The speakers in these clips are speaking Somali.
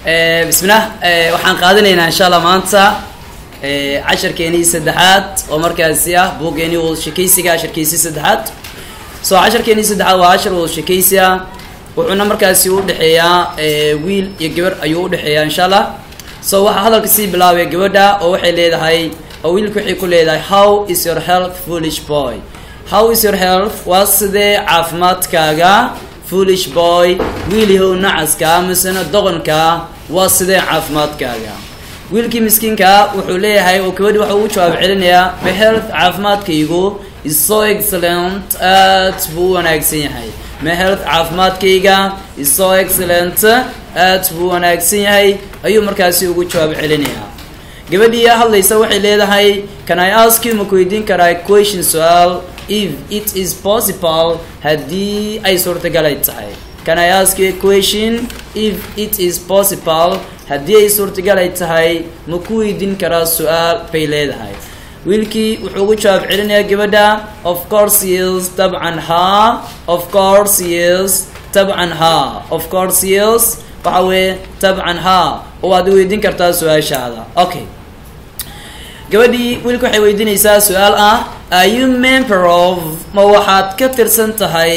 بسم الله waxaan qaadanaynaa insha Allah maanta casharkeeni saddexaad oo markaasi ah buugeeni wada shaqeysiga casharkiisa saddexaad soo casharkeeni saddexaad waa cashar wada shaqeysiga wuxuuna markaasi u dhaxeeyaa wiil iyo gabar ayuu u dhaxeeyaa insha Allah soo waxa hadalka si bilaabay gabadha oo waxay leedahay oo wiilku waxay ku leedahay how is your health foolish boy how is your health waa sidee caafimaadkaaga foolish boy wiilihow nacaska misana doqonka waa sidee caafimaadkaaga wiilkii miskiinka wuxuu leeyahay oo gabadhi waxa uu jawaab celinayaa my health caafimaadkaygu is so excellent aad buu wanaagsan yahay my health caafimaadkayga is so excellent aad buu wanaagsan yahay ayuu markaasi ugu jawaab celinayaa gabadhii hadlaysa waxay leedahay can I ask you ma ku weydiin karaa question su'aal if it is possible haddii ay suurtagal ay tahay can I ask you a question if it is possible haddii ay suurtagal ay tahay ma ku weydiin karaa su'aal bay leedahay wiilkii wuxuu ugu jawaab celinayaa gabadha of course yes tabcan ha of course yes tabcan ha of course yes waxa weeye tabcan ha oo aad weydiin kartaa su'aashaada okay gabadhii wiilku waxay weydiinaysaa su'aal ah are you member of ma waxaad ka tirsan tahay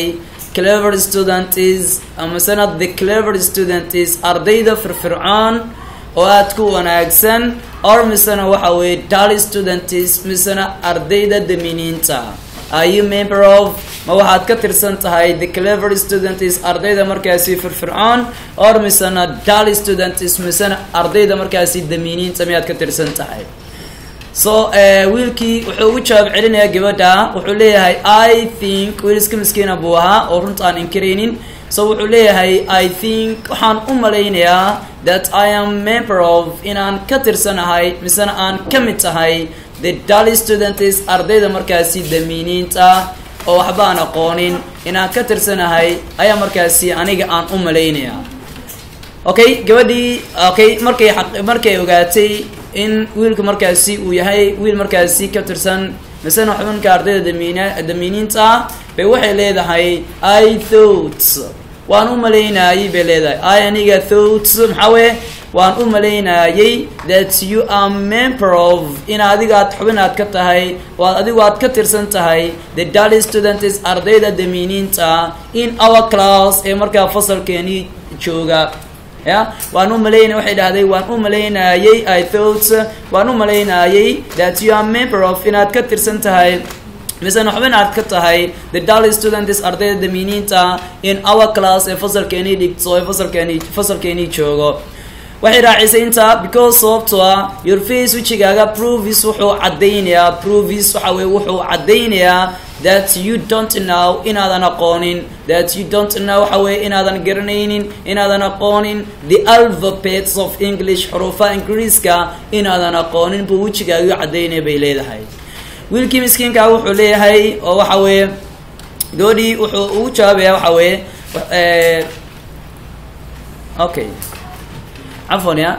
clever student is ama sanad the clever student is ardayda firfircoon oo aad ku wanaagsan or misana waxa weeye dull student is misana ardayda daminiinta are you member of ma waxaad ka tirsan tahay the clever student is ardayda markaasi firfircoon or misana dull student is misana ardayda markaasi daminiinta miyaad ka tirsan tahay so wiilkii wuxuu ugu jawaab celinayaa gabadha wuxuu leeyahay I think wiilka miskiina buu ahaa oo runta aan inkareynin so wuxuu leeyahay I think waxaan u malaynayaa that I am member of inaan ka tirsanahay misana aan ka mid tahay the dull student is ardayda markaasi daminiinta oo waxba aan aqoonin inaan ka tirsanahay ayaa markaasi aniga aan u malaynayaa okay gabadhii okay markay ogaatay in wiilka markaasi uu yahay wiil markaasi ka tirsan misana xubinka ardayda daminiinta bay waxay leedahay I thought waan u maleynayay bay leedahay aniga thought maxaa weeye waan u maleynayay that you are member of in adiga aad xubin aad ka tahay oo adigu aad ka tirsan tahay the dull student is ardayda daminiinta in our class ee markaa fasalkeeni jooga ya waan u maleynay waxay dhahday waan u maleynayay I thought waan u maleynayay that you are member of inaad ka tirsan tahay misana xubin aad ka tahay the dull student is ardayda daminiinta in our class ee fasalkeeni dhigto ee fasalkeeni joogo waxay raacisay inta because sababtoo ah your face wajigaaga proves wuxuu cadaynayaa waxa weeye wuxuu cadaynayaa that you don't know inaadan aqoonin that you don't know waxa weeye inaadan garanaynin inaadan aqoonin the alphabets of English xuruufaha ingiriiska inaadan aqoonin buu wajigaaga cadaynaya bay leedahay wiilkii miskiinka wuxuu leeyahay oo waxa weeye gabadhii wuxuu ugu jawaabayaa waxa weeye okay عفوا يا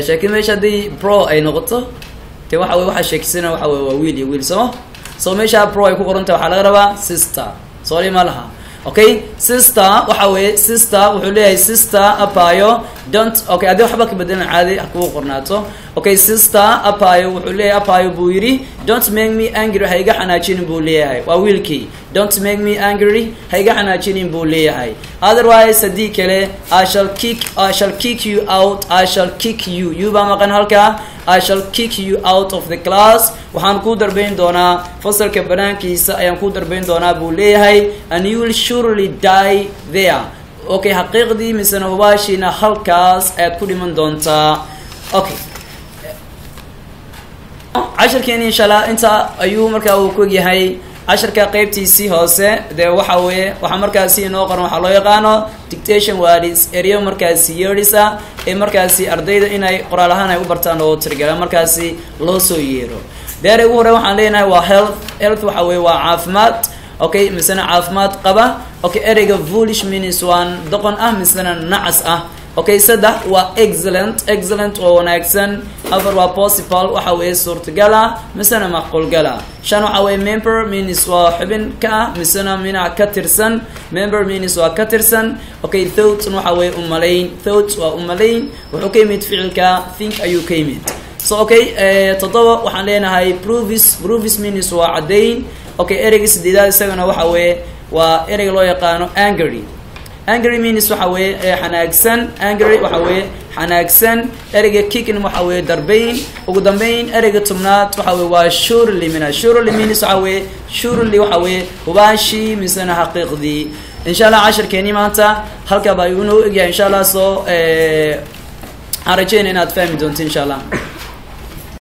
شاكين ماشي هدي برو اي نقطه تي waxa sheeksina waxa waa wiil iyo wiil soo meesha pro ay ku qoranta waxa laga rabaa sister sorry malaha okay sister waxa weeye sister wuxuu leeyahay sister apayo don't okay adii waxba ka bedelan caadi ku qornaato okay sister apayo wuxuu leeyahay apayo buu yiri don't make me angry hayga xanaajin buu leeyahay waa wiilkii don't make me angry hayga xanaajin buu leeyahay otherwise hadii kale I shall kick you out I shall kick you ba maqan halka I shall kick you out of the class waxaan ku darbeyn doonaa fasalka banaankiisa ayaan ku darbeyn doonaa buu leeyahay and you will surely die there okay xaqiiqdii misana waashina halkaas aad ku dhiman doontaa okay casharkeeni insha Allah inta ayuu markaa uu ku yahay casharka qaybtiisii hoose waxa weeye waxa markaasi inoo qoran waxa loo yaqaano dictation words area markaasi yeerisa ee markaasi ardayda inay qoraal ahaan ay u bartaan oo tirgala markaasi loo soo yeero deere ugu hore waxaan leenahay waa health waxa weeye waa caafimaad okay misana caafimaad qaba okay ereyga foolish means one doqon ah misana nacas ah okay saddex waa excellent oo wanaagsan afar waa possible waxa weeye suurtagala misana macquul gala shan waxa weeye member means waa xubin ka misana mina ka tirsan member means waa ka tirsan okay thought waxa weeye thought waa umalayn wuxuu ka yimid ficilka think ayuu ka yimid so okay todoba waxaan leenahay proofs means waa cadeyn okay ereyga sideedaad isagana waxa weeye waa ereyga loo yaqaano angry means waxa weeye xanaagsan angry waxa weeye xanaagsan ereyga kicking waxa weeye darbayn ugu dambeyn ereyga tobnaad waxa weeye waa surely means waxa weeye waxa weeye hubaashi misana xaqiiqdii insha Allah casharkeeni maanta halka baa inuu egyahay insha Allah soo aan rajeynaa inaad fahmi doonto insha Allah